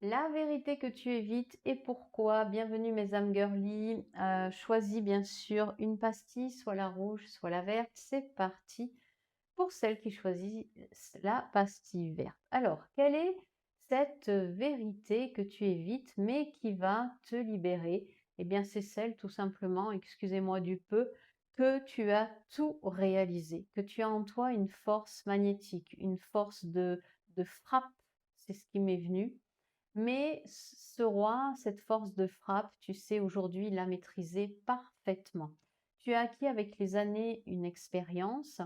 La vérité que tu évites et pourquoi. Bienvenue mes âmes girly. Choisis bien sûr une pastille, soit la rouge, soit la verte. C'est parti pour celle qui choisit la pastille verte. Alors, quelle est cette vérité que tu évites mais qui va te libérer? Eh bien, c'est celle tout simplement, excusez-moi du peu, que tu as tout réalisé, que tu as en toi une force magnétique, une force de frappe. C'est ce qui m'est venu, mais ce roi, cette force de frappe, tu sais aujourd'hui la maîtriser parfaitement. Tu as acquis avec les années une expérience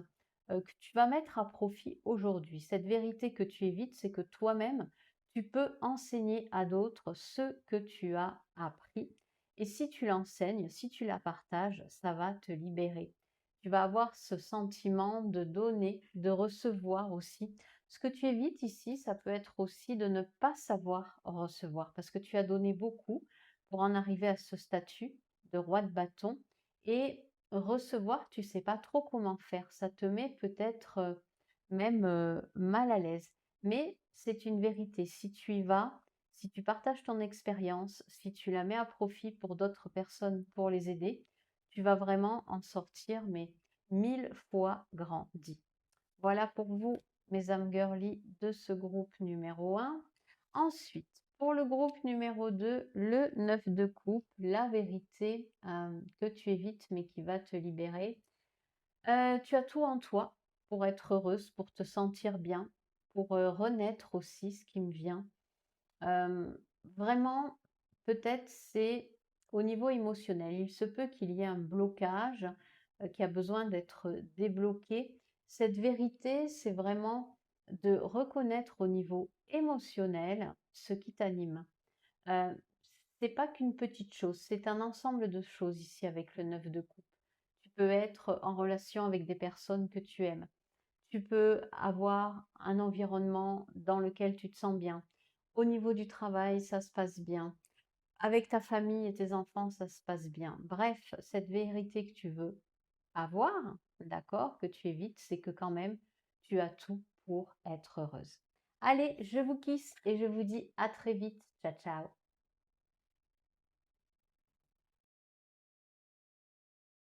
que tu vas mettre à profit aujourd'hui. Cette vérité que tu évites, c'est que toi-même, tu peux enseigner à d'autres ce que tu as appris. Et si tu l'enseignes, si tu la partages, ça va te libérer. Tu vas avoir ce sentiment de donner, de recevoir aussi. Ce que tu évites ici, ça peut être aussi de ne pas savoir recevoir parce que tu as donné beaucoup pour en arriver à ce statut de roi de bâton et recevoir, tu sais pas trop comment faire. Ça te met peut-être même mal à l'aise. Mais c'est une vérité. Si tu y vas, si tu partages ton expérience, si tu la mets à profit pour d'autres personnes pour les aider, tu vas vraiment en sortir, mais 1000 fois grandi. Voilà pour vous, mes âmes girly de ce groupe numéro un. Ensuite, pour le groupe numéro 2, le 9 de coupe, la vérité que tu évites mais qui va te libérer. Tu as tout en toi pour être heureuse, pour te sentir bien, pour renaître aussi, ce qui me vient. Vraiment, peut-être c'est au niveau émotionnel. Il se peut qu'il y ait un blocage qui a besoin d'être débloqué. Cette vérité, c'est vraiment de reconnaître au niveau émotionnel ce qui t'anime. Euh, c'est pas qu'une petite chose, c'est un ensemble de choses ici avec le 9 de coupe. Tu peux être en relation avec des personnes que tu aimes. Tu peux avoir un environnement dans lequel tu te sens bien. Au niveau du travail, ça se passe bien. Avec ta famille et tes enfants, ça se passe bien. Bref, cette vérité que tu veux avoir, d'accord, que tu évites, c'est que quand même, tu as tout pour être heureuse. Allez, je vous kiss et je vous dis à très vite. Ciao, ciao.